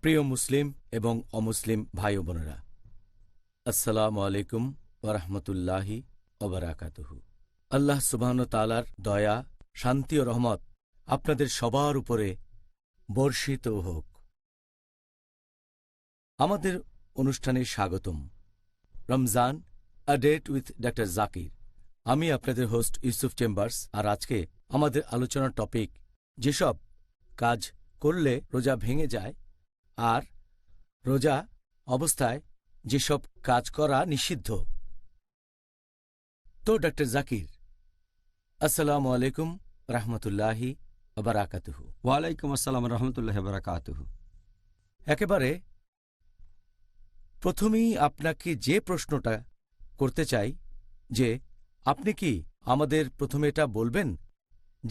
প্রিয় মুসলিম এবং অমুসলিম ভাই ও বোনেরা, আসসালামু আলাইকুম ওয়া রাহমাতুল্লাহি ওয়া বারাকাতুহু। আল্লাহ সুবহানাহু ওয়া তাআলার দয়া, শান্তি ও রহমত আপনাদের সবার উপরে বর্ষিত হোক। আমাদের অনুষ্ঠানে স্বাগতম। Ramzan a date with doctor Zakir. আমি আপনাদের হোস্ট ইউসুফ চেম্বার্স। আর আজকে আমাদের আলোচনার টপিক, যেসব কাজ করলে রোজা ভেঙে যায় আর রোজা অবস্থায় যেসব কাজ করা নিষিদ্ধ। তো ডক্টর জাকির, আসসালামু আলাইকুম রহমতুল্লাহি ওয়া বারাকাতুহু। ওয়ালাইকুম আসসালাম রহমতুল্লাহ বারাকাতুহু। একেবারে প্রথমেই আপনাকে যে প্রশ্নটা করতে চাই, যে আপনি কি আমাদের প্রথমে এটা বলবেন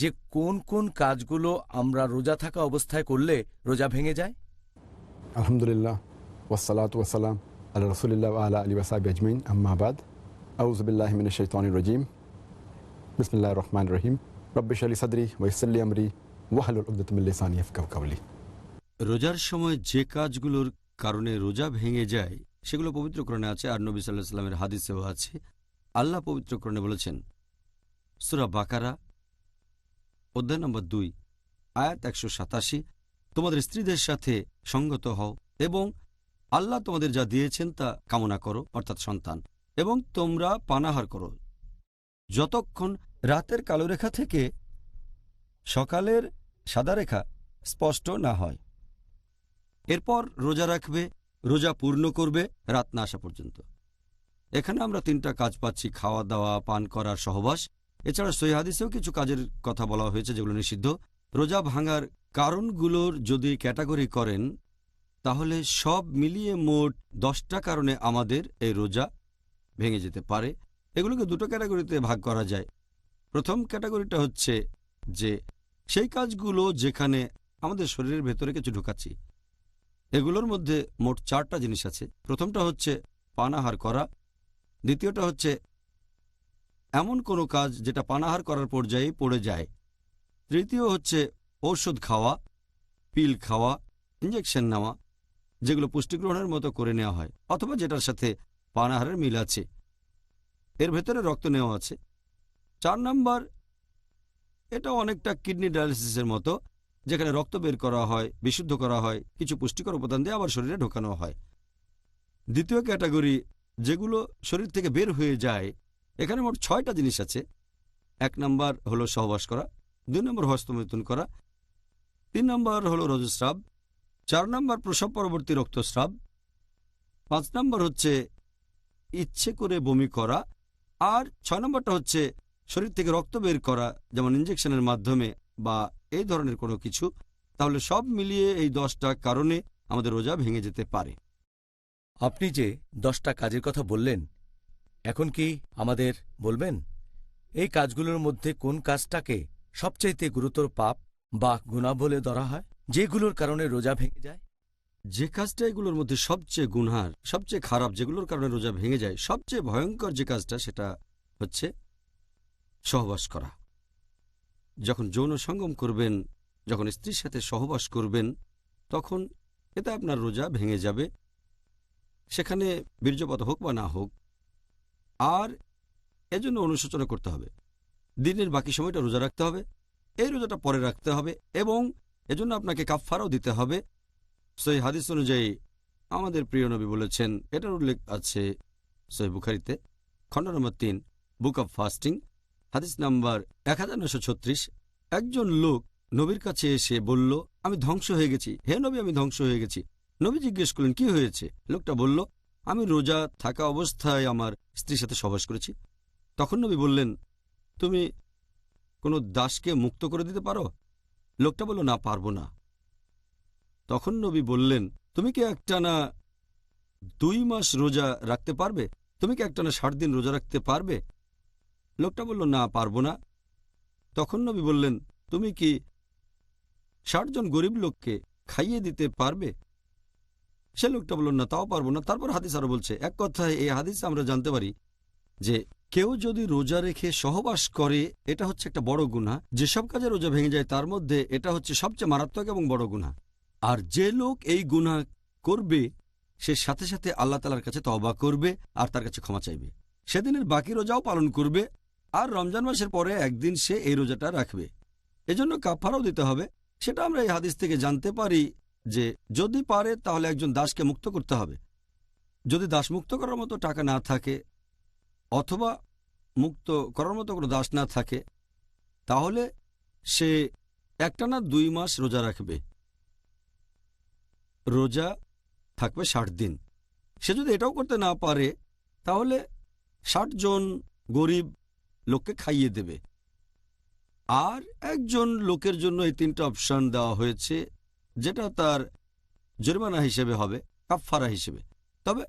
যে কোন কোন কাজগুলো আমরা রোজা থাকা অবস্থায় করলে রোজা ভেঙে যায়? আলহামদুলিল্লাহ ওয়াসসালাতু ওয়াসসালাম আলা রাসূলিল্লাহ ওয়া আলা আলিহি ওয়া সাহবিহি আজমাইন, আম্মা বাদ। আউযু বিল্লাহি মিনাশ শাইতানির রাজীম। বিসমিল্লাহির রহমানির রহিম। রব্বি ইশরাহ লি সাদরি ওয়া ইয়াসসির লি আমরি ওয়াহলুল উকদাতাম মিন লিসানি ইয়াফকাহু কাওলি। রোজার সময় যে কাজগুলোর কারণে রোজা ভেঙে যায় সেগুলো পবিত্র কোরআনে আছে, আর নবী সাল্লাল্লাহু আলাইহি ওয়াসাল্লামের হাদিসেও আছে। আল্লাহ পবিত্র কোরআনে বলেছেন, সূরা বাকারা অধ্যায় নম্বর 2 আয়াত 187, তোমাদের স্ত্রীদের সাথে সঙ্গত হও এবং আল্লাহ তোমাদের যা দিয়েছেন তা কামনা করো, অর্থাৎ সন্তান, এবং তোমরা পানাহার করো যতক্ষণ রাতের কালো রেখা থেকে সকালের সাদা রেখা স্পষ্ট না হয়। এরপর রোজা রাখবে, রোজা পূর্ণ করবে রাত না আসা পর্যন্ত। এখানে আমরা 3টা কাজ পাচ্ছি: খাওয়া দাওয়া, পান করার সহবাস। এছাড়া সহিহ হাদিসেও কিছু কাজের কথা বলা হয়েছে যেগুলো নিষিদ্ধ। রোজা ভাঙার কারণগুলোর যদি ক্যাটাগরি করেন তাহলে সব মিলিয়ে মোট 10টা কারণে আমাদের এই রোজা ভেঙে যেতে পারে। এগুলোকে 2টো ক্যাটাগরিতে ভাগ করা যায়। প্রথম ক্যাটাগরিটা হচ্ছে যে সেই কাজগুলো যেখানে আমাদের শরীরের ভেতরে কিছু ঢুকাচ্ছি। এগুলোর মধ্যে মোট 4টা জিনিস আছে। প্রথমটা হচ্ছে পানাহার করা, দ্বিতীয়টা হচ্ছে এমন কোনো কাজ যেটা পানাহার করার পর্যায়ে পড়ে যায়, তৃতীয় হচ্ছে ঔষধ খাওয়া, পিল খাওয়া, ইঞ্জেকশন নেওয়া, যেগুলো পুষ্টিগ্রহণের মতো করে নেওয়া হয় অথবা যেটার সাথে পানাহারের মিল আছে, এর ভেতরে রক্ত নেওয়া আছে। 4 নম্বর, এটা অনেকটা কিডনি ডায়ালিসিসের মতো, যেখানে রক্ত বের করা হয়, বিশুদ্ধ করা হয়, কিছু পুষ্টিকর উপাদান দিয়ে আবার শরীরে ঢোকানো হয়। দ্বিতীয় ক্যাটাগরি, যেগুলো শরীর থেকে বের হয়ে যায়, এখানে মোট 6টা জিনিস আছে। 1 নম্বর হলো সহবাস করা, 2 নম্বর হস্তমৈথুন করা, 3 নম্বর হলো রজস্রাব, 4 নম্বর প্রসব পরবর্তী রক্তস্রাব, 5 নম্বর হচ্ছে ইচ্ছে করে বমি করা, আর 6 নম্বরটা হচ্ছে শরীর থেকে রক্ত বের করা, যেমন ইঞ্জেকশনের মাধ্যমে বা এই ধরনের কোনো কিছু। তাহলে সব মিলিয়ে এই 10টা কারণে আমাদের রোজা ভেঙে যেতে পারে। আপনি যে 10টা কাজের কথা বললেন, এখন কি আমাদের বলবেন এই কাজগুলোর মধ্যে কোন কাজটাকে সবচাইতে গুরুতর পাপ বা গুনাহ বলে ধরা হয়, যেগুলোর কারণে রোজা ভেঙে যায়? যে কাজটা এগুলোর মধ্যে সবচেয়ে গুনহার, সবচেয়ে খারাপ, যেগুলোর কারণে রোজা ভেঙে যায়, সবচেয়ে ভয়ঙ্কর যে কাজটা, সেটা হচ্ছে সহবাস করা। যখন যৌন সঙ্গম করবেন, যখন স্ত্রীর সাথে সহবাস করবেন, তখন এতে আপনার রোজা ভেঙে যাবে, সেখানে বীর্যপাত হোক বা না হোক। আর এজন্য অনুশোচনা করতে হবে। দিনের বাকি সময়টা রোজা রাখতে হবে, এই রোজাটা পরে রাখতে হবে, এবং এজন্য আপনাকে কাফফারাও দিতে হবে। সহিহ হাদিস অনুযায়ী আমাদের প্রিয় নবী বলেছেন, এটার উল্লেখ আছে সহিহ বুখারীতে, খণ্ড নম্বর 3, বুক অব ফাস্টিং, হাদিস নাম্বার 1936। একজন লোক নবীর কাছে এসে বলল, আমি ধ্বংস হয়ে গেছি, হে নবী, আমি ধ্বংস হয়ে গেছি। নবী জিজ্ঞেস করলেন, কি হয়েছে? লোকটা বলল, আমি রোজা থাকা অবস্থায় আমার স্ত্রীর সাথে সহবাস করেছি। তখন নবী বললেন, তুমি কোনো দাসকে মুক্ত করে দিতে পারো? লোকটা বলল, না, পারবো না। তখন নবী বললেন, তুমি কি একটানা 2 মাস রোজা রাখতে পারবে? তুমি কি একটানা 60 দিন রোজা রাখতে পারবে? লোকটা বলল, না, পারবো না। তখন নবী বললেন, তুমি কি 60 জন গরিব লোককে খাইয়ে দিতে পারবে? সে লোকটা বলল, না, তাও পারবো না। তারপর হাদিস আরো বলছে, এক কথায় এই হাদিস আমরা জানতে পারি যে কেউ যদি রোজা রেখে সহবাস করে, এটা হচ্ছে একটা বড় গুনাহ। যেসব কাজে রোজা ভেঙে যায় তার মধ্যে এটা হচ্ছে সবচেয়ে মারাত্মক এবং বড় গুনাহ। আর যে লোক এই গুনাহ করবে সে সাথে সাথে আল্লাহ তাআলার কাছে তওবা করবে আর তার কাছে ক্ষমা চাইবে, সেদিনের বাকি রোজাও পালন করবে, আর রমজান মাসের পরে একদিন সে এই রোজাটা রাখবে। এজন্য কাফারাও দিতে হবে। সেটা আমরা এই হাদিস থেকে জানতে পারি যে যদি পারে তাহলে একজন দাসকে মুক্ত করতে হবে। যদি দাস মুক্ত করার মতো টাকা না থাকে অথবা মুক্ত করার মতো কোনো দাস না থাকে, তাহলে সে একটানা 2 মাস রোজা রাখবে। রোজা থাকবে 60 দিন। সে যদি এটাও করতে না পারে তাহলে 60 জন গরিব লোককে খাইয়ে দেবে। আর একজন লোকের জন্য এই 3টা অপশন দেওয়া হয়েছে, যেটা তার জরিমানা হিসেবে হবে, কাফফারা হিসেবে। তবে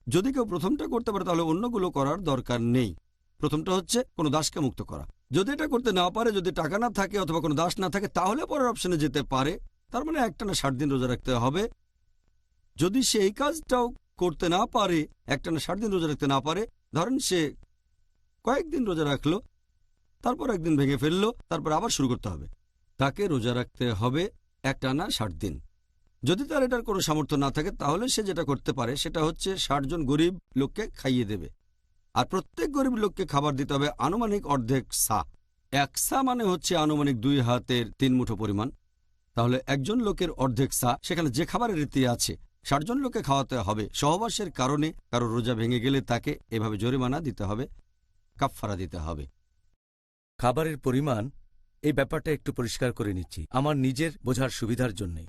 যদি কেউ প্রথমটা করতে পারে তাহলে অন্যগুলো করার দরকার নেই। প্রথমটা হচ্ছে কোনো দাসকে মুক্ত করা। যদি এটা করতে না পারে, যদি টাকা না থাকে অথবা কোনো দাস না থাকে, তাহলে পরের অপশনে যেতে পারে। তার মানে একটানা 60 দিন রোজা রাখতে হবে। যদি সে এই কাজটাও করতে না পারে, একটানা 60 দিন রোজা রাখতে না পারে, ধরেন সে কয়েকদিন রোজা রাখলো, তারপর একদিন ভেঙে ফেললো, তারপর আবার শুরু করতে হবে। তাকে রোজা রাখতে হবে একটানা 60 দিন। যদি তার এটার কোনো সামর্থ্য না থাকে তাহলে সে যেটা করতে পারে সেটা হচ্ছে 60 জন গরিব লোককে খাইয়ে দেবে। আর প্রত্যেক গরিব লোককে খাবার দিতে হবে আনুমানিক অর্ধেক সা। 1 সা মানে হচ্ছে আনুমানিক 2 হাতের 3 মুঠো পরিমাণ। তাহলে একজন লোকের অর্ধেক সা, সেখানে যে খাবারের রীতি আছে 60 জন লোককে খাওয়াতে হবে। সহবাসের কারণে কারো রোজা ভেঙে গেলে তাকে এভাবে জরিমানা দিতে হবে, কাফফারা দিতে হবে। খাবারের পরিমাণ, এই ব্যাপারটা একটু পরিষ্কার করে নিচ্ছি আমার নিজের বোঝার সুবিধার জন্যে।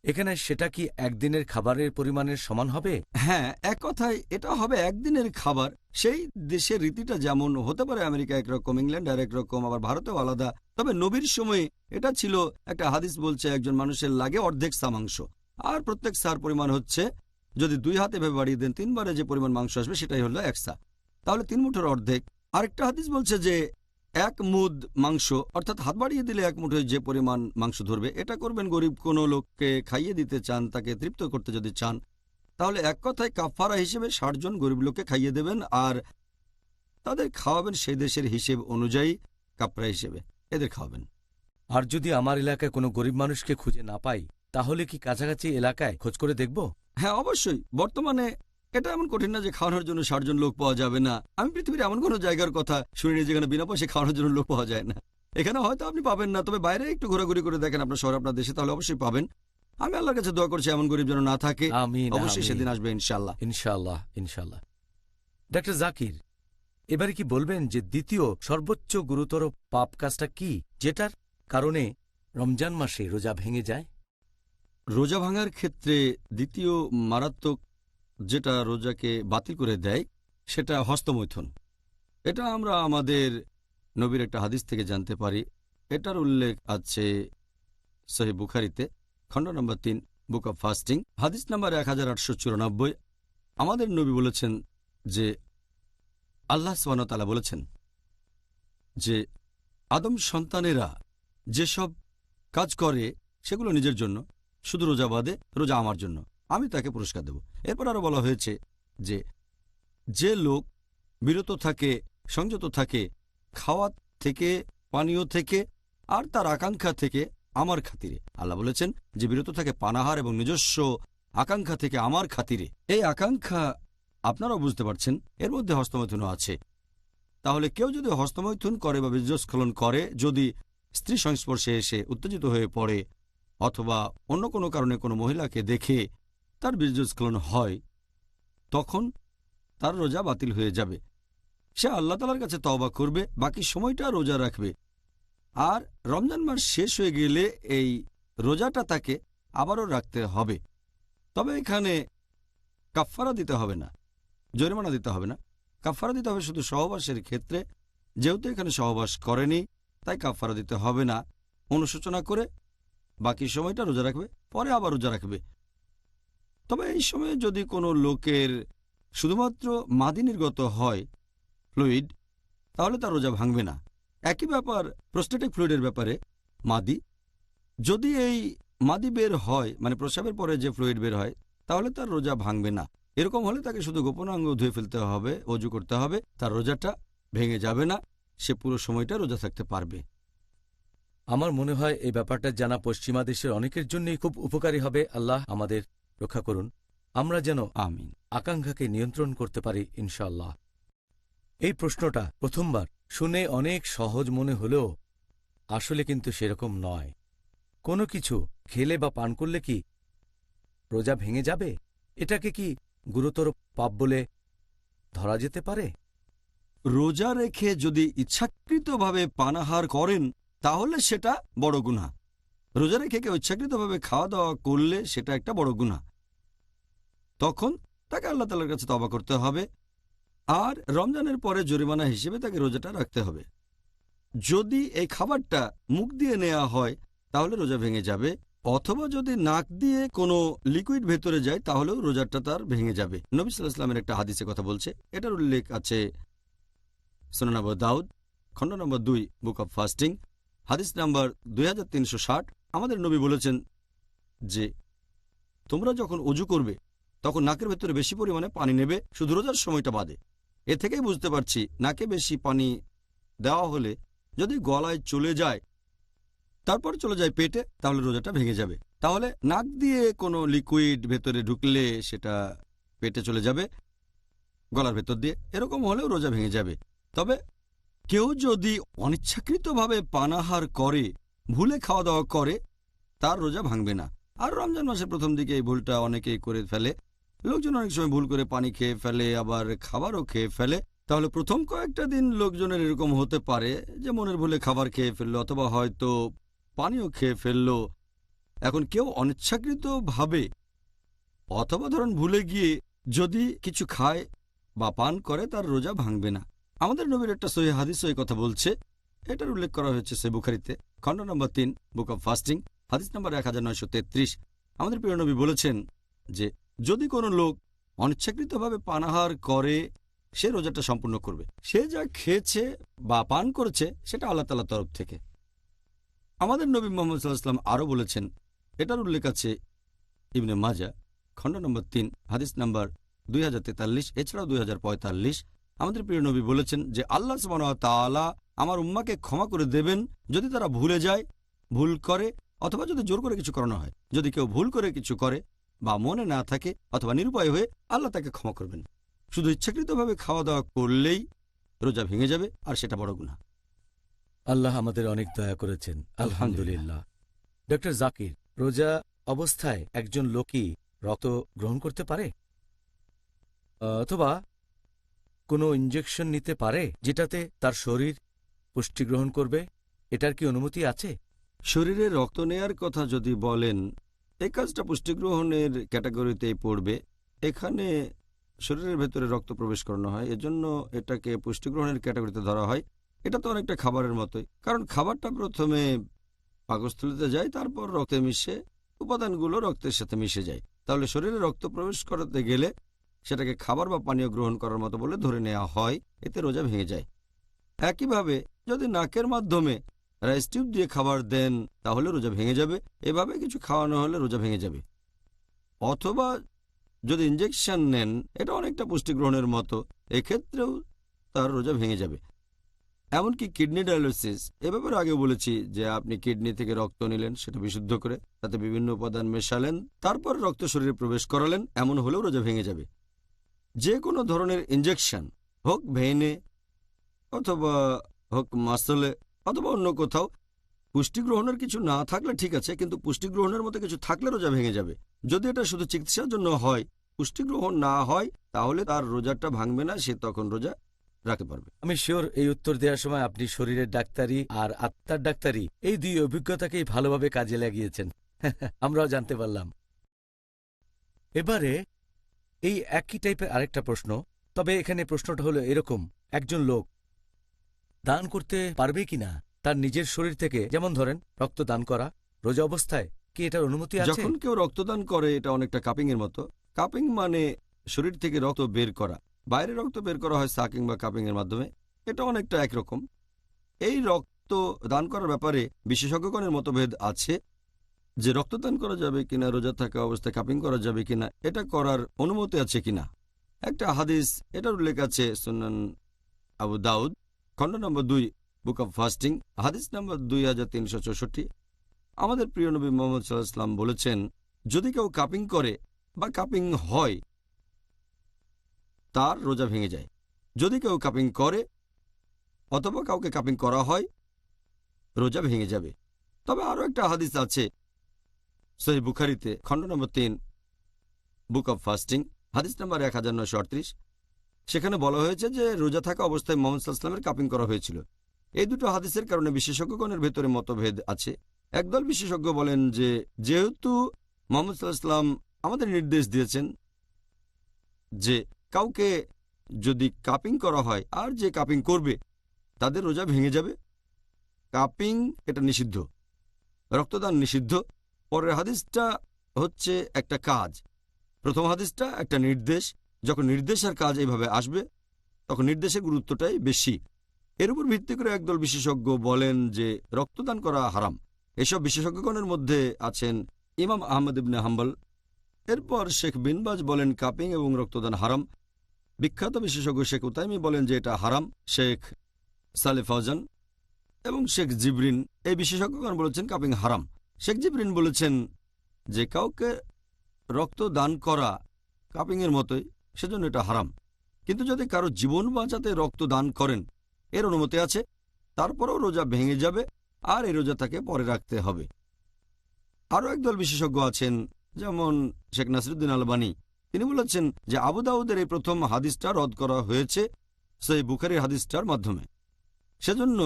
এখানে সেটা কি একদিনের খাবারের পরিমাণের সমান হবে? হ্যাঁ, এক কথায় এটা হবে একদিনের খাবার। সেই দেশের রীতিটা যেমন হতে পারে, আমেরিকা একরকম, ইংল্যান্ড আর একরকম, আবার ভারতেও আলাদা। তবে নবীর সময়ে এটা ছিল, একটা হাদিস বলছে একজন মানুষের লাগে অর্ধেক সা মাংস। আর প্রত্যেক সার পরিমাণ হচ্ছে, যদি 2 হাতে ভেবে বাড়িয়ে দেন 3 বারে যে পরিমাণ মাংস আসবে সেটাই হলো 1 সা। তাহলে 3 মুঠোর অর্ধেক। আরেকটা হাদিস বলছে যে 1 মুদ মাংস, অর্থাৎ হাত বাড়িয়ে দিলে 1 মুঠোয় যে পরিমাণ মাংস ধরবে, এটা করবেন গরিব কোনো লোককে খাইয়ে দিতে চান, তাকে তৃপ্ত করতে যদি চান। তাহলে এক কথায় কাফফারা হিসেবে 60 জন গরিব লোককে খাইয়ে দেবেন আর তাদের খাওয়াবেন সেই দেশের হিসেব অনুযায়ী, কাফফারা হিসেবে এদের খাওয়াবেন। আর যদি আমার এলাকায় কোনো গরিব মানুষকে খুঁজে না পাই, তাহলে কি কাছাকাছি এলাকায় খোঁজ করে দেখব? হ্যাঁ, অবশ্যই। বর্তমানে এটা এমন কঠিন না যে খাওয়ানোর জন্য 60 জন লোক পাওয়া যাবে না। আমি পৃথিবীর এমন কোনো জায়গার কথা শুনিনি যেখানে বিনা পয়সায় খাওয়ানোর জন্য লোক পাওয়া যায় না। এখানে হয়তো আপনি পাবেন না, তবে বাইরে একটু ঘোরাঘুরি করে দেখেন আপনার শহর, আপনার দেশে, তাহলে অবশ্যই পাবেন। আমি আল্লাহর কাছে দোয়া করছি এমন গরিব যেন না থাকে। আমিন, অবশ্যই আমিন। সেদিন আসবে ইনশাআল্লাহ। ইনশাআল্লাহ, ইনশাআল্লাহ। ডাক্তার জাকির, এবারে কি বলবেন যে দ্বিতীয় সর্বোচ্চ গুরুতর পাপ কাজটা কি, যেটার কারণে রমজান মাসে রোজা ভেঙে যায়? রোজা ভাঙার ক্ষেত্রে দ্বিতীয় মারাত্মক যেটা রোজাকে বাতিল করে দেয় সেটা হস্তমৈথুন। এটা আমরা আমাদের নবীর একটা হাদিস থেকে জানতে পারি। এটার উল্লেখ আছে সহিহ বুখারীতে, খণ্ড নম্বর 3, বুক অব ফাস্টিং, হাদিস নাম্বার 1894। আমাদের নবী বলেছেন যে আল্লাহ সুবহানাহু ওয়া তাআলা বলেছেন যে আদম সন্তানেরা যেসব কাজ করে সেগুলো নিজের জন্য, শুধু রোজা বাদে, রোজা আমার জন্য, আমি তাকে পুরস্কার দেব। এরপর আরো বলা হয়েছে যে যে লোক বিরত থাকে, সংযত থাকে খাওয়া থেকে, পানীয় থেকে আর তার আকাঙ্ক্ষা থেকে আমার খাতিরে, আল্লাহ বলেছেন যে বিরত থাকে পানাহার এবং নিজস্ব আকাঙ্ক্ষা থেকে আমার খাতিরে। এই আকাঙ্ক্ষা আপনারাও বুঝতে পারছেন, এর মধ্যে হস্তমৈথুনও আছে। তাহলে কেউ যদি হস্তমৈথুন করে বা বীর্যস্খলন করে, যদি স্ত্রী সংস্পর্শে এসে উত্তেজিত হয়ে পড়ে অথবা অন্য কোনো কারণে কোনো মহিলাকে দেখে তার বীর্যস্খলন হয়, তখন তার রোজা বাতিল হয়ে যাবে। সে আল্লাহ তাআলার কাছে তওবা করবে, বাকি সময়টা রোজা রাখবে। আর রমজান মাস শেষ হয়ে গেলে এই রোজাটা তাকে আবারও রাখতে হবে। তবে এখানে কাফফারা দিতে হবে না, জরিমানা দিতে হবে না। কাফফারা দিতে হবে শুধু সহবাসের ক্ষেত্রে। যেহেতু এখানে সহবাস করেনি তাই কাফফারা দিতে হবে না। অনুশোচনা করে বাকি সময়টা রোজা রাখবে, পরে আবার রোজা রাখবে। তবে এই সময়ে যদি কোনো লোকের শুধুমাত্র মাদি নির্গত হয়, ফ্লুইড, তাহলে তার রোজা ভাঙবে না। একই ব্যাপার প্রোস্টেটিক ফ্লুইডের ব্যাপারে। মাদি, যদি এই মাদি বের হয়, মানে প্রস্রাবের পরে যে ফ্লুইড বের হয়, তাহলে তার রোজা ভাঙবে না। এরকম হলে তাকে শুধু গোপনাঙ্গ ধুয়ে ফেলতে হবে, ওযু করতে হবে, তার রোজাটা ভেঙে যাবে না, সে পুরো সময়টা রোজা থাকতে পারবে। আমার মনে হয় এই ব্যাপারটা জানা পশ্চিমা দেশের অনেকের জন্যই খুব উপকারী হবে। আল্লাহ আমাদের রক্ষা করুন, আমরা যেন আমিন। আকাঙ্ক্ষাকে নিয়ন্ত্রণ করতে পারি ইনশাআল্লাহ। এই প্রশ্নটা প্রথমবার শুনে অনেক সহজ মনে হলেও আসলে কিন্তু সেরকম নয়। কোনো কিছু খেলে বা পান করলে কি রোজা ভেঙে যাবে? এটাকে কি গুরুতর পাপ বলে ধরা যেতে পারে? রোজা রেখে যদি ইচ্ছাকৃতভাবে পানাহার করেন তাহলে সেটা বড় গুনাহ। রোজা রেখে কেউ ইচ্ছাকৃতভাবে খাওয়া দাওয়া করলে সেটা একটা বড় গুনাহ। তখন তাকে আল্লাহ তাআলার কাছে তওবা করতে হবে, আর রমজানের পরে জরিমানা হিসেবে তাকে রোজাটা রাখতে হবে। যদি এই খাবারটা মুখ দিয়ে নেওয়া হয় তাহলে রোজা ভেঙে যাবে, অথবা যদি নাক দিয়ে কোনো লিকুইড ভেতরে যায় তাহলেও রোজাটা তার ভেঙে যাবে। নবী সাল্লাল্লাহু আলাইহি ওয়াসাল্লামের একটা হাদিসে কথা বলছে, এটার উল্লেখ আছে সুনান আবু দাউদ খণ্ড নম্বর 2 বুক অব ফাস্টিং হাদিস নাম্বার 2360। আমাদের নবী বলেছেন যে তোমরা যখন অজু করবে তখন নাকের ভেতরে বেশি পরিমাণে পানি নেবে, শুধু রোজার সময়টা বাদে। এ থেকেই বুঝতে পারছি নাকে বেশি পানি দেওয়া হলে যদি গলায় চলে যায় তারপর চলে যায় পেটে তাহলে রোজাটা ভেঙে যাবে। তাহলে নাক দিয়ে কোনো লিকুইড ভেতরে ঢুকলে সেটা পেটে চলে যাবে গলার ভেতর দিয়ে, এরকম হলেও রোজা ভেঙে যাবে। তবে কেউ যদি অনিচ্ছাকৃতভাবে পানাহার করে, ভুলে খাওয়া দাওয়া করে, তার রোজা ভাঙবে না। আর রমজান মাসের প্রথম দিকে এই ভুলটা অনেকেই করে ফেলে। লোকজন অনেক সময় ভুল করে পানি খেয়ে ফেলে, আবার খাবারও খেয়ে ফেলে। তাহলে প্রথম কয়েকটা দিন লোকজনের এরকম হতে পারে যে মনের ভুলে খাবার খেয়ে ফেললো অথবা হয়তো পানিও খেয়ে ফেললো। এখন কেউ অনিচ্ছাকৃতভাবে অথবা ধরুন ভুলে গিয়ে যদি কিছু খায় বা পান করে তার রোজা ভাঙবে না। আমাদের নবীর একটা সহিহ হাদিস এই কথা বলছে, এটার উল্লেখ করা হয়েছে সহিহ বুখারীতে খণ্ড নম্বর 3 বুক অব ফাস্টিং হাদিস নম্বর 1933। আমাদের প্রিয় নবী বলেছেন যে যদি কোনো লোক অনিচ্ছাকৃতভাবে পানাহার করে সে রোজাটা সম্পূর্ণ করবে। সে যা খেয়েছে বা পান করেছে সেটা আল্লাহ তাআলার তরফ থেকে। আমাদের নবী মুহাম্মদ সাল্লাল্লাহু আলাইহি ওয়াসাল্লাম আরও বলেছেন, এটার উল্লেখ আছে ইবনে মাজাহ খণ্ড নম্বর 3 হাদিস নাম্বার 2043 এছাড়াও 2045। আমাদের প্রিয় নবী বলেছেন যে আল্লাহ সুবহানাহু ওয়া তাআলা আমার উম্মাকে ক্ষমা করে দেবেন যদি তারা ভুলে যায়, ভুল করে, অথবা যদি জোর করে কিছু করানো হয়। যদি কেউ ভুল করে কিছু করে বা মনে না থাকে অথবা নিরুপায় হয়ে, আল্লাহ তাকে ক্ষমা করবেন। শুধু ইচ্ছাকৃতভাবে খাওয়া দাওয়া করলেই রোজা ভেঙে যাবে, আর সেটা বড় গুনাহ। আল্লাহ আমাদের অনেক দয়া করেছেন, আলহামদুলিল্লাহ। ডক্টর জাকির, রোজা অবস্থায় একজন লোকই রক্ত গ্রহণ করতে পারে অথবা কোনো ইনজেকশন নিতে পারে যেটাতে তার শরীর পুষ্টি গ্রহণ করবে? এটার কি অনুমতি আছে? শরীরে রক্ত নেয়ার কথা যদি বলেন, এই কাজটা পুষ্টিগ্রহণের ক্যাটাগরিতেই পড়বে। এখানে শরীরের ভেতরে রক্ত প্রবেশ করানো হয়, এজন্য এটাকে পুষ্টিগ্রহণের ক্যাটাগরিতে ধরা হয়। এটা তো অনেকটা খাবারের মতোই, কারণ খাবারটা প্রথমে পাকস্থলীতে যায়, তারপর রক্তে মিশে উপাদানগুলো রক্তের সাথে মিশে যায়। তাহলে শরীরে রক্ত প্রবেশ করাতে গেলে সেটাকে খাবার বা পানীয় গ্রহণ করার মতো বলে ধরে নেওয়া হয়, এতে রোজা ভেঙে যায়। একইভাবে যদি নাকের মাধ্যমে রাইস টিউব দিয়ে খাবার দেন তাহলে রোজা ভেঙে যাবে। এভাবে কিছু খাওয়ানো হলে রোজা ভেঙে যাবে। অথবা যদি ইনজেকশন নেন, এটা অনেকটা পুষ্টি গ্রহণের মতো, এক্ষেত্রেও তার রোজা ভেঙে যাবে। এমনকি কিডনি ডায়ালিসিস, এ ব্যাপারে আগে বলেছি যে আপনি কিডনি থেকে রক্ত নিলেন, সেটা বিশুদ্ধ করে তাতে বিভিন্ন উপাদান মেশালেন, তারপর রক্ত শরীরে প্রবেশ করালেন, এমন হলেও রোজা ভেঙে যাবে। যে কোনো ধরনের ইনজেকশন হোক ভেইনে অথবা হোক মাসলে অথবা অন্য কোথাও, পুষ্টি গ্রহণের কিছু না থাকলে ঠিক আছে, কিন্তু পুষ্টি গ্রহণের মতো কিছু থাকলে রোজা ভেঙে যাবে। যদি এটা শুধু চিকিৎসার জন্য হয়, পুষ্টি গ্রহণ না হয়, তাহলে তার রোজাটা ভাঙবে না, সে তখন রোজা রাখতে পারবে। আমি শিওর এই উত্তর দেওয়ার সময় আপনি শরীরের ডাক্তারি আর আত্মার ডাক্তারি এই দুই অভিজ্ঞতাকেই ভালোভাবে কাজে লাগিয়েছেন। আমরাও জানতে পারলাম। এবারে এই একই টাইপের আরেকটা প্রশ্ন, তবে এখানে প্রশ্নটা হলো এরকম, একজন লোক দান করতে পারবে কিনা তার নিজের শরীর থেকে, যেমন ধরেন রক্ত দান করা, রোজা অবস্থায় কি এটার অনুমতি আছে? যখন কেউ রক্তদান করে এটা অনেকটা কাপিং এর মতো। কাপিং মানে শরীর থেকে রক্ত বের করা, বাইরে রক্ত বের করা হয় সাকিং বা কাপিং এর মাধ্যমে, এটা অনেকটা একরকম। এই রক্ত দান করার ব্যাপারে বিশেষজ্ঞগণের মতভেদ আছে যে রক্তদান করা যাবে কিনা, রোজা থাকা অবস্থায় কাপিং করা যাবে কিনা, এটা করার অনুমতি আছে কিনা। একটা হাদিস এটার উল্লেখ আছে সুনান আবু দাউদ খণ্ড নম্বর 2 বুক অব ফাস্টিং, হাদিস নাম্বার 2364। আমাদের প্রিয় নবী মুহাম্মদ সাল্লাল্লাহু আলাইহি ওয়াসাল্লাম বলেছেন, যদি কেউ কাপিং করে বা কাপিং হয় তার রোজা ভেঙে যায়। যদি কেউ কাপিং করে অথবা কাউকে কাপিং করা হয় রোজা ভেঙে যাবে। তবে আরও একটা হাদিস আছে সহিহ বুখারীতে, খণ্ড নম্বর 3, বুক অব ফাস্টিং, হাদিস নাম্বার 1938। সেখানে বলা হয়েছে যে রোজা থাকা অবস্থায় মুহাম্মদ সাল্লাল্লাহু আলাইহি ওয়াসাল্লামের কাপিং করা হয়েছিল। এই দুটো হাদিসের কারণে বিশেষজ্ঞগণের ভেতরে মতভেদ আছে। একদল বিশেষজ্ঞ বলেন যে যেহেতু মুহাম্মদ সাল্লাল্লাহু আলাইহি ওয়াসাল্লাম আমাদের নির্দেশ দিয়েছেন যে কাউকে যদি কাপিং করা হয় আর যে কাপিং করবে তাদের রোজা ভেঙে যাবে, কাপিং এটা নিষিদ্ধ, রক্তদান নিষিদ্ধ। পরের হাদিসটা হচ্ছে একটা কাজ, প্রথম হাদিসটা একটা নির্দেশ। যখন নির্দেশের কাজ এইভাবে আসবে তখন নির্দেশের গুরুত্বটাই বেশি। এর উপর ভিত্তি করে একদল বিশেষজ্ঞ বলেন যে রক্তদান করা হারাম। এসব বিশেষজ্ঞগণের মধ্যে আছেন ইমাম আহমদ ইবনে হাম্বল। এরপর শেখ বিন বাজ বলেন কাপিং এবং রক্তদান হারাম। বিখ্যাত বিশেষজ্ঞ শেখ উতাইমি বলেন যে এটা হারাম। শেখ সালেহ ফাওজান এবং শেখ জিবরিন এই বিশেষজ্ঞগণ বলেছেন কাপিং হারাম। শেখ জিবরিন বলেছেন যে কাউকে রক্ত দান করা কাপিংয়ের মতোই, সেজন্য এটা হারাম। কিন্তু যদি কারো জীবন বাঁচাতে রক্ত দান করেন এর অনুমতি আছে, তারপরেও রোজা ভেঙে যাবে আর এই রোজা তাকে পরে রাখতে হবে। আরও একদল বিশেষজ্ঞ আছেন যেমন শেখ নাসিরুদ্দিন আলবানী। তিনি বলেছেন যে আবু দাউদের এই প্রথম হাদিসটা রদ করা হয়েছে সহিহ বুখারীর হাদিসটার মাধ্যমে, সেজন্য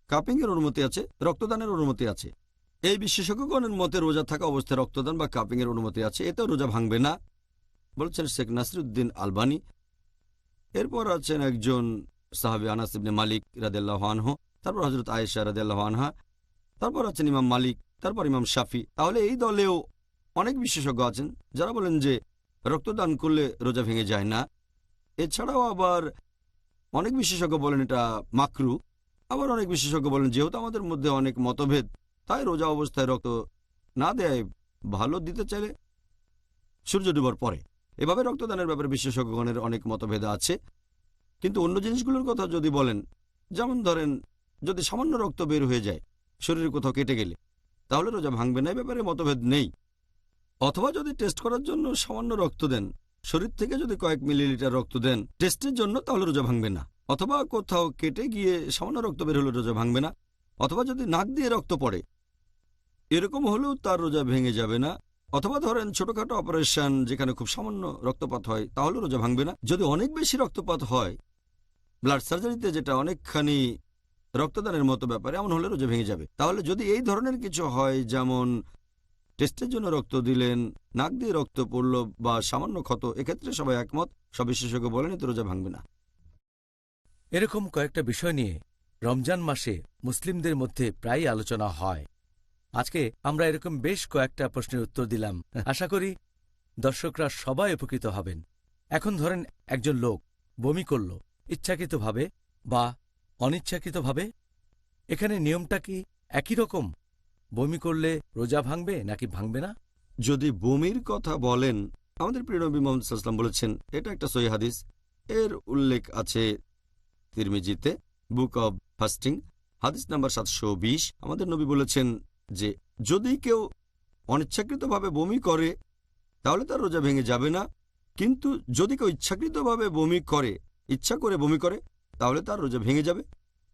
কাপিংয়ের অনুমতি আছে, রক্তদানের অনুমতি আছে। এই বিশেষজ্ঞগণের মতে রোজা থাকা অবস্থায় রক্তদান বা কাপিংয়ের অনুমতি আছে, এতেও রোজা ভাঙবে না, বলছেন শেখ নাসিরুদ্দিন আলবানী। এরপর আছেন একজন সাহাবী আনাস ইবনে মালিক রাদিয়াল্লাহু আনহু, তারপর হযরত আয়েশা রাদিয়াল্লাহু আনহা, তারপর আছেন ইমাম মালিক, তারপর ইমাম শাফি। তাহলে এই দলেও অনেক বিশেষজ্ঞ আছেন যারা বলেন যে রক্তদান করলে রোজা ভেঙে যায় না। এছাড়াও আবার অনেক বিশেষজ্ঞ বলেন এটা মাকরু। আবার অনেক বিশেষজ্ঞ বলেন যেহেতু আমাদের মধ্যে অনেক মতভেদ তাই রোজা অবস্থায় রক্ত না দেয় ভালো, দিতে চাইলে সূর্য ডুবার পরে। এভাবে রক্তদানের ব্যাপারে বিশেষজ্ঞগণের অনেক মতভেদ আছে। কিন্তু অন্য জিনিসগুলোর কথা যদি বলেন, যেমন ধরেন যদি সামান্য রক্ত বের হয়ে যায় শরীরে কোথাও কেটে গেলে, তাহলে রোজা ভাঙবে না, এই ব্যাপারে মতভেদ নেই। অথবা যদি টেস্ট করার জন্য সামান্য রক্ত দেন, শরীর থেকে যদি কয়েক মিলিলিটার রক্ত দেন টেস্টের জন্য, তাহলে রোজা ভাঙবে না। অথবা কোথাও কেটে গিয়ে সামান্য রক্ত বের হলে রোজা ভাঙবে না। অথবা যদি নাক দিয়ে রক্ত পড়ে এরকম হলেও তার রোজা ভেঙে যাবে না। অথবা ধরেন ছোটখাটো অপারেশন যেখানে খুব সামান্য রক্তপাত হয়, তাহলে রোজা ভাঙবে না। যদি অনেক বেশি রক্তপাত হয়, ব্লাড সার্জারিতে যেটা অনেকখানি রক্তদানের মতো ব্যাপারে, এমন হলে রোজা ভেঙে যাবে। তাহলে যদি এই ধরনের কিছু হয়, যেমন টেস্টের জন্য রক্ত দিলেন, নাক দিয়ে রক্ত পড়ল বা সামান্য ক্ষত, এক্ষেত্রে সবাই একমত, সব বিশেষজ্ঞ বলেন এতে রোজা ভাঙবে না। এরকম কয়েকটা বিষয় নিয়ে রমজান মাসে মুসলিমদের মধ্যে প্রায়ই আলোচনা হয়। আজকে আমরা এরকম বেশ কয়েকটা প্রশ্নের উত্তর দিলাম। আশা করি দর্শকরা সবাই উপকৃত হবেন। এখন ধরেন একজন লোক বমি করল, ইচ্ছাকৃতভাবে বা অনিচ্ছাকৃতভাবে, এখানে নিয়মটা কি একই রকম? বমি করলে রোজা ভাঙবে নাকি ভাঙবে না? যদি বমির কথা বলেন, আমাদের প্রিয় নবী মুহাম্মদ সাল্লাল্লাহু আলাইহি ওয়াসাল্লাম বলেছেন, এটা একটা সহিহ হাদিস, এর উল্লেখ আছে তিরমিজিতে, বুক অব ফাস্টিং, হাদিস নাম্বার 720। আমাদের নবী বলেছেন যে যদি কেউ অনিচ্ছাকৃতভাবে বমি করে তাহলে তার রোজা ভেঙে যাবে না, কিন্তু যদি কেউ ইচ্ছাকৃতভাবে বমি করে, ইচ্ছা করে বমি করে, তাহলে তার রোজা ভেঙে যাবে।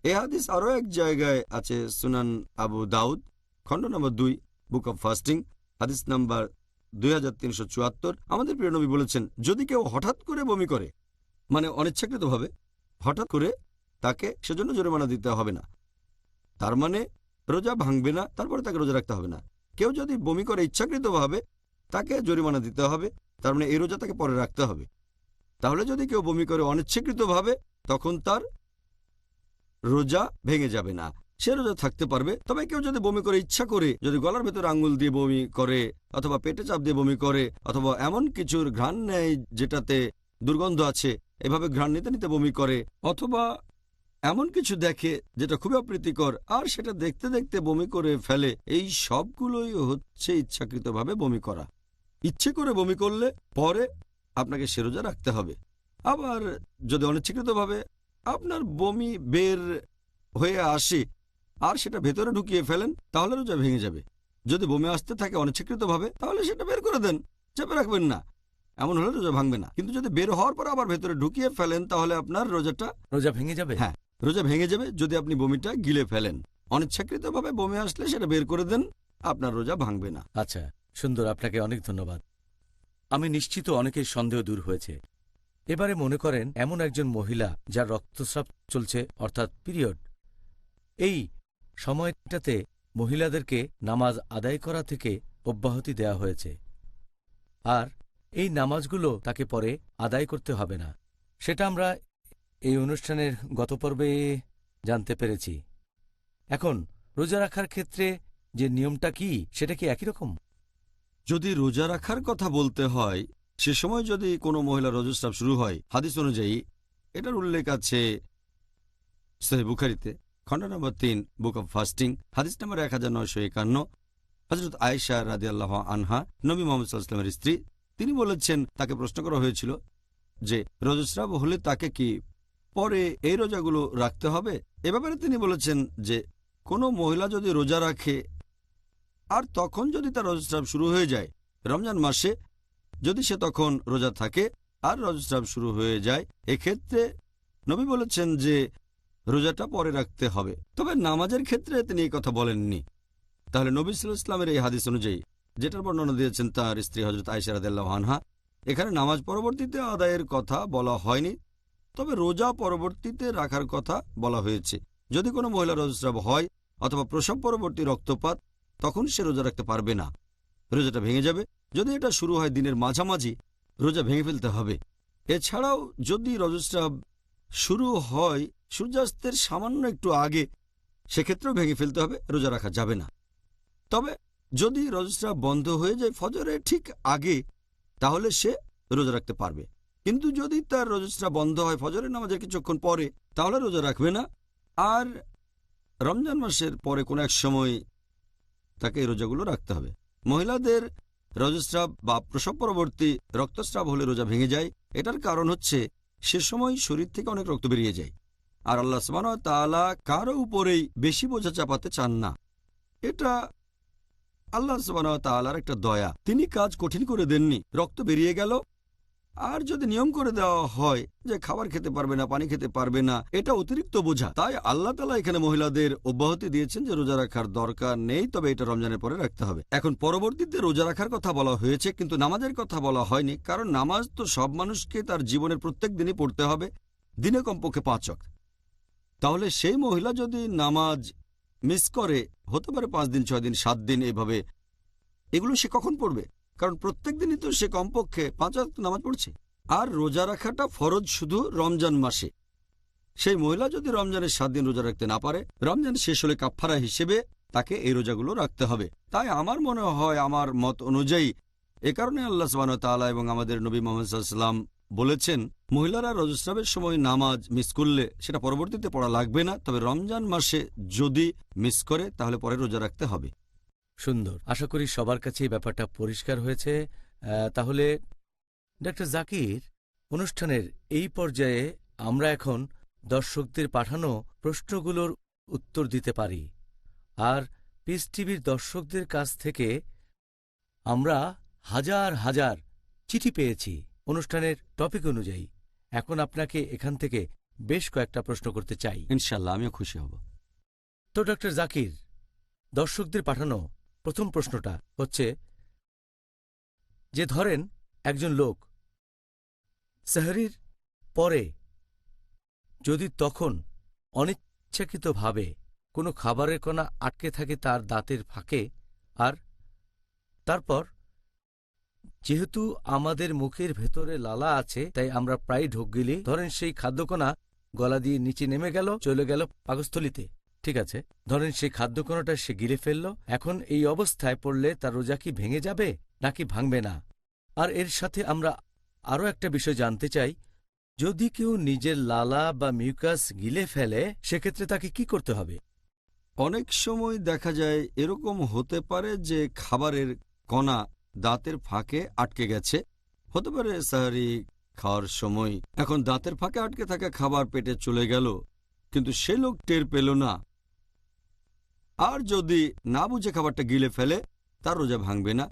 এই হাদিস আরও এক জায়গায় আছে সুনান আবু দাউদ, খণ্ড নম্বর 2, বুক অব ফাস্টিং, হাদিস নাম্বার 2374। আমাদের প্রিয় নবী বলেছেন যদি কেউ হঠাৎ করে বমি করে, মানে অনিচ্ছাকৃতভাবে হঠাৎ করে, তাকে সেজন্য জরিমানা দিতে হবে না। তার মানে রোজা ভাঙবে না, তারপরে তাকে রোজা রাখতে হবে না। কেউ যদি বমি করে ইচ্ছাকৃতভাবে, তাকে জরিমানা দিতে হবে, তার মানে এই রোজা তাকে পরে রাখতে হবে। তাহলে যদি কেউ বমি করে অনিচ্ছাকৃতভাবে, তখন তার রোজা ভেঙে যাবে না, সে রোজা থাকতে পারবে। তবে কেউ যদি বমি করে ইচ্ছা করে, যদি গলার ভেতরে আঙ্গুল দিয়ে বমি করে, অথবা পেটে চাপ দিয়ে বমি করে, অথবা এমন কিছুর ঘ্রাণ নেয় যেটাতে দুর্গন্ধ আছে, এভাবে ঘ্রাণ নিতে নিতে বমি করে, অথবা এমন কিছু দেখে যেটা খুবই অপ্রীতিকর আর সেটা দেখতে দেখতে বমি করে ফেলে, এই সবগুলোই হচ্ছে ইচ্ছাকৃতভাবে বমি করা। ইচ্ছে করে বমি করলে পরে আপনাকে সে রোজা রাখতে হবে। আবার যদি অনিচ্ছাকৃতভাবে আপনার বমি বের হয়ে আসে আর সেটা ভেতরে ঢুকিয়ে ফেলেন, তাহলে রোজা ভেঙে যাবে। যদি বমি আসতে থাকে অনিচ্ছাকৃতভাবে, তাহলে সেটা বের করে দেন, চেপে রাখবেন না, এমন হলে রোজা ভাঙবে না। কিন্তু যদি বের হওয়ার পর আবার ভেতরে ঢুকিয়ে ফেলেন, তাহলে আপনার রোজা ভেঙে যাবে। হ্যাঁ, রোজা ভেঙে যাবে যদি আপনি বমিটা গিলে ফেলেন। অনিচ্ছাকৃতভাবে বমি আসলে সেটা বের করে দেন, আপনার রোজা ভাঙবে না। আচ্ছা, সুন্দর, আপনাকে অনেক ধন্যবাদ। আমি নিশ্চিত অনেকের সন্দেহ দূর হয়েছে। এবারে মনে করেন এমন একজন মহিলা যার রক্তস্রাব চলছে, অর্থাৎ পিরিয়ড। এই সময়টাতে মহিলাদেরকে নামাজ আদায় করা থেকে অব্যাহতি দেওয়া হয়েছে, আর এই নামাজগুলো তাকে পরে আদায় করতে হবে না। সেটা আমরা এই অনুষ্ঠানের গত পর্বে জানতে পেরেছি। এখন রোজা রাখার ক্ষেত্রে যে নিয়মটা কি, সেটা কি একই রকম? যদি রোজা রাখার কথা বলতে হয়, সে সময় যদি কোনো মহিলা রজস্রাব শুরু হয়, হাদিস অনুযায়ী এটার উল্লেখ আছে সহিহ বুখারীতে, খণ্ড নম্বর 3, বুক অব ফাস্টিং, হাদিস নম্বর 1951। হযরত আয়েশা রাদিয়াল্লাহু আনহা, নবী মুহাম্মদ সাল্লাল্লাহু আলাইহি ওয়াসাল্লামের স্ত্রী, তিনি বলেছেন, তাকে প্রশ্ন করা হয়েছিল যে রজস্রাব হলে তাকে কি পরে এই রোজাগুলো রাখতে হবে। এ ব্যাপারে তিনি বলেছেন যে কোনো মহিলা যদি রোজা রাখে আর তখন যদি তার রজস্রাব শুরু হয়ে যায় রমজান মাসে, যদি সে তখন রোজা থাকে আর রজস্রাব শুরু হয়ে যায়, এক্ষেত্রে নবী বলেছেন যে রোজাটা পরে রাখতে হবে। তবে নামাজের ক্ষেত্রে তিনি এই কথা বলেননি। তাহলে নবী সাল্লাল্লাহু আলাইহি ওয়াসাল্লামের এই হাদিস অনুযায়ী, যেটার বর্ণনা দিয়েছেন তার স্ত্রী হযরত আয়েশা রাদিয়াল্লাহু আনহা, এখানে নামাজ পরবর্তীতে আদায়ের কথা বলা হয়নি, তবে রোজা পরবর্তীতে রাখার কথা বলা হয়েছে। যদি কোনো মহিলা রজস্রাব হয় অথবা প্রসব পরবর্তী রক্তপাত, তখন সে রোজা রাখতে পারবে না, রোজাটা ভেঙে যাবে। যদি এটা শুরু হয় দিনের মাঝামাঝি, রোজা ভেঙে ফেলতে হবে। এছাড়াও যদি রজস্রাব শুরু হয় সূর্যাস্তের সামান্য একটু আগে, সেক্ষেত্রেও ভেঙে ফেলতে হবে, রোজা রাখা যাবে না। তবে যদি রজস্রাব বন্ধ হয়ে যায় ফজরের ঠিক আগে, তাহলে সে রোজা রাখতে পারবে। কিন্তু যদি তার রজস্রাব বন্ধ হয় ফজরের নামাজের কিছুক্ষণ পরে, তাহলে রোজা রাখবে না। আর রমজান মাসের পরে কোনো এক সময় তাকে এই রোজাগুলো রাখতে হবে। মহিলাদের রজস্রাব বা প্রসব পরবর্তী রক্তস্রাব হলে রোজা ভেঙে যায়। এটার কারণ হচ্ছে সে সময় শরীর থেকে অনেক রক্ত বেরিয়ে যায়, আর আল্লাহ সুবহানাহু ওয়া তাআলা কারো উপরেই বেশি বোঝা চাপাতে চান না। এটা আল্লাহ সুবহানাহু ওয়া তাআলার একটা দয়া, তিনি কাজ কঠিন করে দেননি। রক্ত বেরিয়ে গেল, আর যদি নিয়ম করে দেওয়া হয় যে খাবার খেতে পারবে না, পানি খেতে পারবে না, এটা অতিরিক্ত বোঝা। তাই আল্লাহ তাআলা এখানে মহিলাদের অব্যাহতি দিয়েছেন যে রোজা রাখার দরকার নেই, তবে এটা রমজানের পরে রাখতে হবে। এখন পরবর্তীতে রোজা রাখার কথা বলা হয়েছে, কিন্তু নামাজের কথা বলা হয়নি, কারণ নামাজ তো সব মানুষকে তার জীবনের প্রত্যেক দিনই পড়তে হবে, দিনে কমপক্ষে 5 ওয়াক্ত। তাহলে সেই মহিলা যদি নামাজ মিস করে, হতে পারে 5 দিন, 6 দিন, 7 দিন, এভাবে, এগুলো সে কখন পড়বে? কারণ প্রত্যেক দিনই তো সে কমপক্ষে 5 ওয়াক্ত নামাজ পড়ছে। আর রোজা রাখাটা ফরজ শুধু রমজান মাসে। সেই মহিলা যদি রমজানের 7 দিন রোজা রাখতে না পারে, রমজান শেষ হলে কাফফারা হিসেবে তাকে এই রোজাগুলো রাখতে হবে। তাই আমার মনে হয়, আমার মত অনুযায়ী, এ কারণে আল্লাহ সুবহানাহু ওয়া তাআলা এবং আমাদের নবী মুহাম্মদ সাল্লাল্লাহু আলাইহি ওয়াসাল্লাম বলেছেন, মহিলারা রজস্রাবের সময় নামাজ মিস করলে সেটা পরবর্তীতে পড়া লাগবে না, তবে রমজান মাসে যদি মিস করে তাহলে পরে রোজা রাখতে হবে। সুন্দর, আশা করি সবার কাছে এই ব্যাপারটা পরিষ্কার হয়েছে। তাহলে ডক্টর জাকির, অনুষ্ঠানের এই পর্যায়ে আমরা এখন দর্শকদের পাঠানো প্রশ্নগুলোর উত্তর দিতে পারি। আর পিস টিভির দর্শকদের কাছ থেকে আমরা হাজার হাজার চিঠি পেয়েছি অনুষ্ঠানের টপিক অনুযায়ী। এখন আপনাকে এখান থেকে বেশ কয়েকটা প্রশ্ন করতে চাই। ইনশাআল্লাহ, আমিও খুশি হব। তো ডক্টর জাকির, দর্শকদের পাঠানো প্রথম প্রশ্নটা হচ্ছে যে ধরেন একজন লোক সেহরির পরে যদি তখন অনিচ্ছাকৃতভাবে কোনো খাবারের কণা আটকে থাকে তার দাঁতের ফাঁকে, আর তারপর যেহেতু আমাদের মুখের ভেতরে লালা আছে, তাই আমরা প্রায় ঢোক গিলি, ধরেন সেই খাদ্যকণা গলা দিয়ে নিচে নেমে গেল, চলে গেল পাকস্থলিতে, ঠিক আছে, ধরেন সেই খাদ্যকণাটা সে গিলে ফেলল। এখন এই অবস্থায় পড়লে তার রোজা কি ভেঙে যাবে নাকি ভাঙবে না? আর এর সাথে আমরা আরও একটা বিষয় জানতে চাই, যদি কেউ নিজের লালা বা মিউকাস গিলে ফেলে, সেক্ষেত্রে তাকে কি করতে হবে? অনেক সময় দেখা যায় এরকম হতে পারে যে খাবারের কণা দাঁতের ফাঁকে আটকে গেছে, হতে পারে সাহারি খাওয়ার সময়। এখন দাঁতের ফাঁকে আটকে থাকা খাবার পেটে চলে গেল, কিন্তু সে লোক টের পেল না, আর যদি না বুঝে খাবারটা গিলে ফেলে, তার রোজা ভাঙবে না।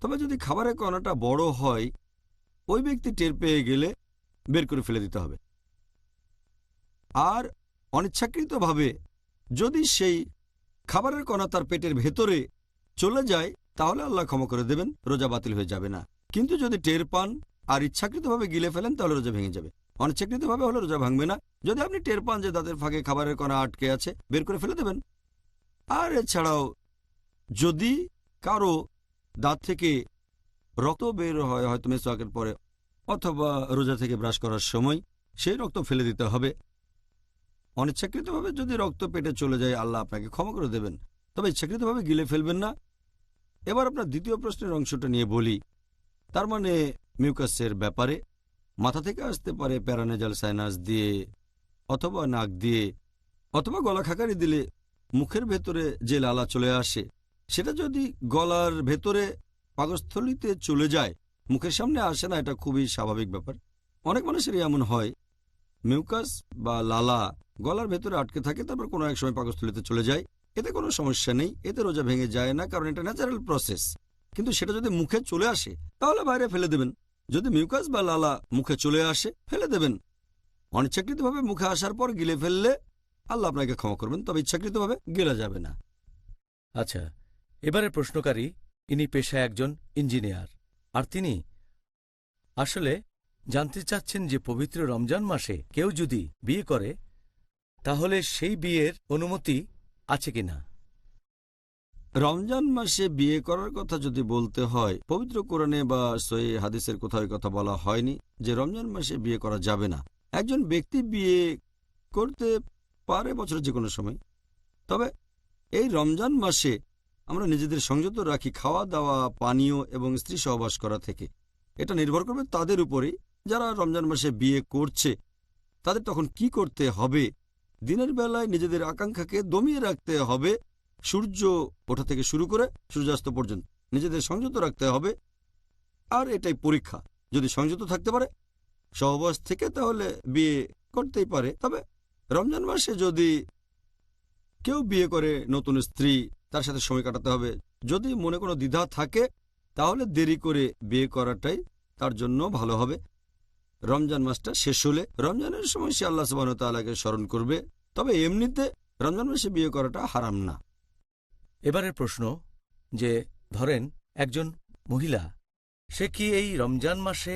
তবে যদি খাবারের কণাটা বড় হয়, ওই ব্যক্তি টের পেয়ে গেলে বের করে ফেলে দিতে হবে। আর অনিচ্ছাকৃতভাবে যদি সেই খাবারের কণা তার পেটের ভেতরে চলে যায়, তাহলে আল্লাহ ক্ষমা করে দেবেন, রোজা বাতিল হয়ে যাবে না। কিন্তু যদি টের পান আর ইচ্ছাকৃতভাবে গিলে ফেলেন, তাহলে রোজা ভেঙে যাবে। অনিচ্ছাকৃতভাবে হলে রোজা ভাঙবে না। যদি আপনি টের পান যে দাঁতের ফাঁকে খাবারের কণা আটকে আছে, বের করে ফেলে দেবেন। আর এছাড়াও যদি কারো দাঁত থেকে রক্ত বের হয়, হয়তো মেসওয়াকের পরে অথবা রোজা থেকে ব্রাশ করার সময়, সেই রক্ত ফেলে দিতে হবে। অনিচ্ছাকৃতভাবে যদি রক্ত পেটে চলে যায়, আল্লাহ আপনাকে ক্ষমা করে দেবেন, তবে ইচ্ছাকৃতভাবে গিলে ফেলবেন না। এবার আপনার দ্বিতীয় প্রশ্নের অংশটা নিয়ে বলি। তার মানে মিউকাসের ব্যাপারে মাথা থেকে আসতে পারে প্যারানেজাল সাইনাস দিয়ে, অথবা নাক দিয়ে, অথবা গলা খাকারি দিলে মুখের ভেতরে যে লালা চলে আসে, সেটা যদি গলার ভেতরে পাকস্থলিতে চলে যায়, মুখের সামনে আসে না, এটা খুবই স্বাভাবিক ব্যাপার। অনেক মানুষেরই এমন হয়, মিউকাস বা লালা গলার ভেতরে আটকে থাকে, তারপর কোনো এক সময় পাকস্থলিতে চলে যায়। এতে কোনো সমস্যা নেই, এতে রোজা ভেঙে যায় না, কারণ এটা ন্যাচারাল প্রসেস। কিন্তু সেটা যদি মুখে চলে আসে, তাহলে বাইরে ফেলে দেবেন। যদি মিউকাস বা লালা মুখে চলে আসে, ফেলে দেবেন। অনিচ্ছাকৃতভাবে মুখে আসার পর গিলে ফেললে আল্লাহ আপনাকে ক্ষমা করবেন, তবে ইচ্ছাকৃতভাবে গেলা যাবে না। আচ্ছা, এবারে প্রশ্নকারী, ইনি পেশায় একজন ইঞ্জিনিয়ার, আর তিনি আসলে জানতে চাচ্ছেন যে পবিত্র রমজান মাসে কেউ যদি বিয়ে করে, তাহলে সেই বিয়ের অনুমতি আছে কিনা। রমজান মাসে বিয়ে করার কথা যদি বলতে হয়, পবিত্র কোরআনে বা সহিহ হাদিসের কোথাও কথা বলা হয়নি যে রমজান মাসে বিয়ে করা যাবে না। একজন ব্যক্তি বিয়ে করতে পারে বছরের যে কোনো সময়, তবে এই রমজান মাসে আমরা নিজেদের সংযত রাখি খাওয়া দাওয়া, পানীয় এবং স্ত্রী সহবাস করা থেকে। এটা নির্ভর করবে তাদের উপরেই। যারা রমজান মাসে বিয়ে করছে, তাদের তখন কি করতে হবে? দিনের বেলায় নিজেদের আকাঙ্ক্ষাকে দমিয়ে রাখতে হবে, সূর্য ওঠা থেকে শুরু করে সূর্যাস্ত পর্যন্ত নিজেদের সংযত রাখতে হবে। আর এটাই পরীক্ষা। যদি সংযত থাকতে পারে সহবাস থেকে, তাহলে বিয়ে করতেই পারে। তবে রমজান মাসে যদি কেউ বিয়ে করে নতুন স্ত্রী, তার সাথে সময় কাটাতে হবে। যদি মনে কোনো দ্বিধা থাকে, তাহলে দেরি করে বিয়ে করাটাই তার জন্য ভালো হবে। রমজান মাসটা শেষ হলে রমজানের সময় সে আল্লাহ সুবহানাহু ওয়া তাআলাকে স্মরণ করবে। তবে এমনিতে রমজান মাসে বিয়ে করাটা হারাম না। এবারের প্রশ্ন যে ধরেন একজন মহিলা, সে কি এই রমজান মাসে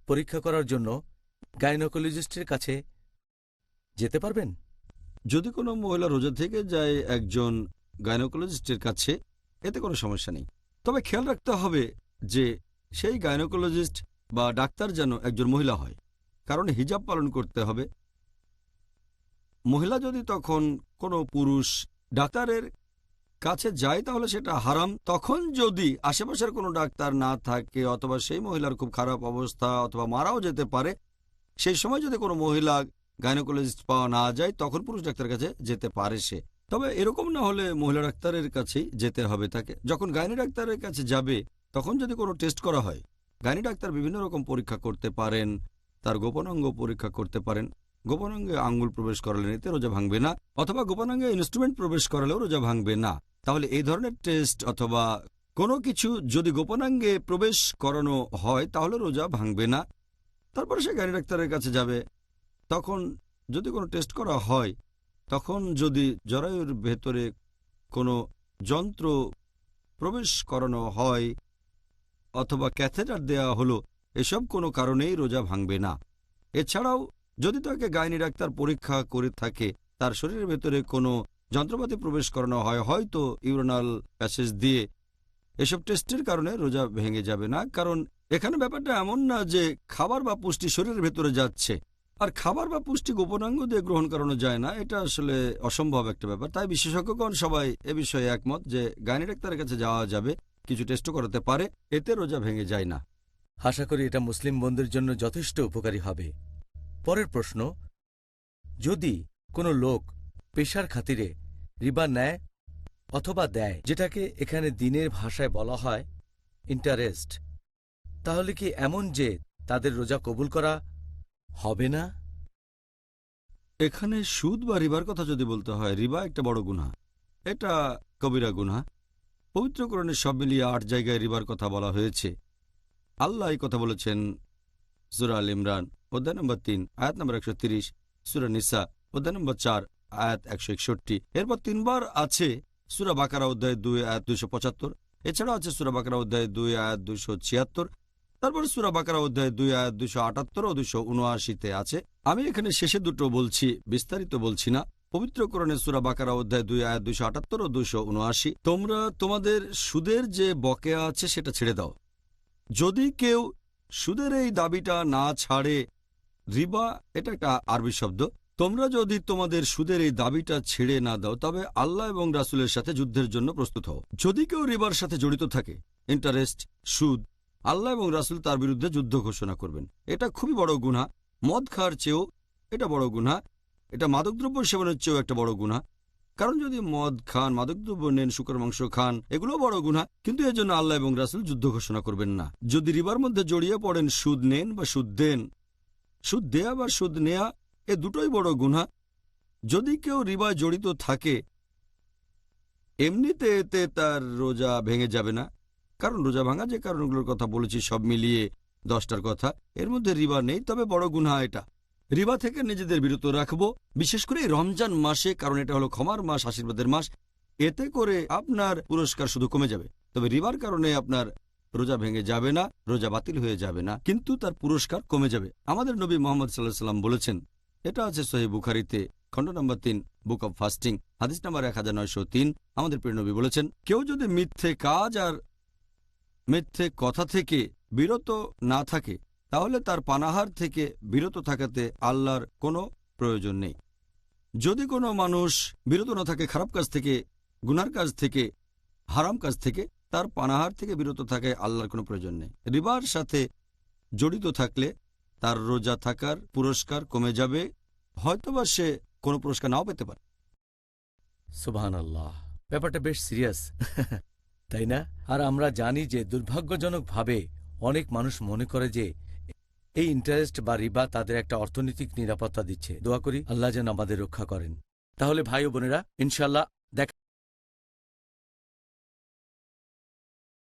পরীক্ষা করার জন্য গাইনোকোলজিস্টের কাছে যেতে পারবেন? যদি কোনো মহিলা রোজা থেকে যায় একজন গাইনোকোলজিস্টের কাছে, এতে কোনো সমস্যা নেই। তবে খেয়াল রাখতে হবে যে সেই গাইনোকোলজিস্ট বা ডাক্তার যেন একজন মহিলা হয়, কারণ হিজাব পালন করতে হবে। মহিলা যদি তখন কোনো পুরুষ ডাক্তারের কাছে যায়, তাহলে সেটা হারাম। তখন যদি আশেপাশের কোনো ডাক্তার না থাকে, অথবা সেই মহিলার খুব খারাপ অবস্থা, অথবা মারাও যেতে পারে, সেই সময় যদি কোনো মহিলা গাইনোকোলজিস্ট পাওয়া না যায়, তখন পুরুষ ডাক্তারের কাছে যেতে পারে সে। তবে এরকম না হলে মহিলা ডাক্তারের কাছেই যেতে হবে তাকে। যখন গাইনি ডাক্তারের কাছে যাবে, তখন যদি কোনো টেস্ট করা হয়, গাইনি ডাক্তার বিভিন্ন রকম পরীক্ষা করতে পারেন, তার গোপনাঙ্গ পরীক্ষা করতে পারেন। গোপনাঙ্গে আঙ্গুল প্রবেশ করালে এতে রোজা ভাঙবে না, অথবা গোপনাঙ্গে ইনস্ট্রুমেন্ট প্রবেশ করালেও রোজা ভাঙবে না। তাহলে এই ধরনের টেস্ট অথবা কোনো কিছু যদি গোপনাঙ্গে প্রবেশ করানো হয়, তাহলে রোজা ভাঙবে না। তারপরে সে গাইনি ডাক্তারের কাছে যাবে। তখন যদি কোনো টেস্ট করা হয়, তখন যদি জরায়ুর ভেতরে কোনো যন্ত্র প্রবেশ করানো হয় অথবা ক্যাথেটার দেয়া হলো, এসব কোনো কারণেই রোজা ভাঙবে না। এছাড়াও যদি তাকে গাইনি ডাক্তার পরীক্ষা করে থাকে, তার শরীরের ভেতরে কোনো যন্ত্রপাতি প্রবেশ করানো হয়, হয়তো ইউরিনাল প্যাসেজ দিয়ে, এসব টেস্টের কারণে রোজা ভেঙে যাবে না। কারণ এখানে ব্যাপারটা এমন না যে খাবার বা পুষ্টি শরীরের ভেতরে যাচ্ছে, আর খাবার বা পুষ্টি গোপনাঙ্গ দিয়ে গ্রহণ করানো যায় না। এটা আসলে অসম্ভব একটা ব্যাপার। তাই বিশেষজ্ঞগণ সবাই এ বিষয়ে একমত যে গাইনি ডাক্তারের কাছে যাওয়া যাবে, কিছু টেস্টও করাতে পারে, এতে রোজা ভেঙে যায় না। আশা করি এটা মুসলিম বন্ধুর জন্য যথেষ্ট উপকারী হবে। পরের প্রশ্ন, যদি কোনো লোক পেশার খাতিরে রিবা নেয় অথবা দেয়, যেটাকে এখানে দিনের ভাষায় বলা হয় ইন্টারেস্ট, তাহলে কি এমন যে তাদের রোজা কবুল করা হবে না? এখানে সুদ বা রিবার কথা যদি বলতে হয়, রিবা একটা বড় গুনাহ, এটা কবিরা গুনাহ। পবিত্র কোরআনে সব মিলিয়ে 8 জায়গায় রিবার কথা বলা হয়েছে। আল্লাহ এই কথা বলেছেন সূরা আল ইমরান অধ্যায় নম্বর 3 আয়াত নম্বর 130, সূরা নিসা অধ্যায় নম্বর 4 আয়াত 161। এরপর 3 বার আছে সূরা বাকারা অধ্যায় 2 আয়াত 275। এছাড়াও আছে সূরা বাকারা অধ্যায় 2 আয়াত 276। তারপর সূরা বাকারা অধ্যায় 2 আয়াত 278 ও 279-তে আছে। আমি এখানে শেষে দুটো বলছি, বিস্তারিত বলছি না। পবিত্র কোরআনে সূরা বাকারা অধ্যায় 2 আয়াত 278 ও 279, তোমরা তোমাদের সুদের যে বকেয়া আছে সেটা ছেড়ে দাও। যদি কেউ সুদের এই দাবিটা না ছাড়ে, রিবা এটা একটা আরবি শব্দ, তোমরা যদি তোমাদের সুদের এই দাবিটা ছেড়ে না দাও তবে আল্লাহ এবং রাসূলের সাথে যুদ্ধের জন্য প্রস্তুত হও। যদি কেউ রিবার সাথে জড়িত থাকে, ইন্টারেস্ট, সুদ, আল্লাহ এবং রাসূল তার বিরুদ্ধে যুদ্ধ ঘোষণা করবেন। এটা খুবই বড় গুনাহ। মদ খাওয়ার চেয়েও এটা বড় গুনাহ। এটা মাদকদ্রব্য সেবনের চেয়েও একটা বড় গুনাহ। কারণ যদি মদ খান, মাদকদ্রব্য নেন, শুকর মাংস খান, এগুলো বড় গুনাহ, কিন্তু এর জন্য আল্লাহ এবং রাসূল যুদ্ধ ঘোষণা করবেন না। যদি রিবার মধ্যে জড়িয়ে পড়েন, সুদ নেন বা সুদ দেন, সুদ দেয়া বা সুদ নেয়া, এ দুটোই বড় গুনাহ। যদি কেউ রিবায় জড়িত থাকে, এমনিতে এতে তার রোজা ভেঙে যাবে না। কারণ রোজা ভাঙা যে কারণগুলোর কথা বলেছি সব মিলিয়ে 10টার কথা, এর মধ্যে রিবা নেই, তবে বড় গুনাহ এটা। রিবা থেকে নিজেদের বিরত রাখবো, বিশেষ করে এই রমজান মাসে, কারণ এটা হলো ক্ষমার মাস, আশীর্বাদের মাস। এতে করে আপনার পুরস্কার শুধু কমে যাবে, তবে রিবার কারণে আপনার রোজা ভেঙে যাবে না, রোজা বাতিল হয়ে যাবে না, কিন্তু তার পুরস্কার কমে যাবে। আমাদের নবী মুহাম্মদ সাল্লাল্লাহু আলাইহি সাল্লাম বলেছেন, এটা আছে সহিহ বুখারীতে খণ্ড নম্বর 3 বুক অব ফাস্টিং হাদিস নম্বর 1903। আমাদের প্রিয় নবী বলেছেন, কেউ যদি মিথ্যে কাজ আর মিথ্যে কথা থেকে বিরত না থাকে, তাহলে তার পানাহার থেকে বিরত থাকাতে আল্লাহর কোনো প্রয়োজন নেই। যদি কোনো মানুষ বিরত না থাকে খারাপ কাজ থেকে, গুনার কাজ থেকে, হারাম কাজ থেকে, তার পানাহার থেকে বিরত থাকায় আল্লাহর কোনো প্রয়োজন নেই। রিবার সাথে জড়িত থাকলে তার রোজা থাকার পুরস্কার কমে যাবে, হয়তোবা সে কোনো পুরস্কার নাও পেতে পারে। সুবহানাল্লাহ, ব্যাপারটা বেশ সিরিয়াস, তাই না? আর আমরা জানি যে দুর্ভাগ্যজনকভাবে অনেক মানুষ মনে করে যে এই ইন্টারেস্ট বা রিবা তাদের একটা অর্থনৈতিক নিরাপত্তা দিচ্ছে। দোয়া করি আল্লাহ যেন আমাদের রক্ষা করেন। তাহলে ভাই ও বোনেরা, ইনশাল্লাহ দেখা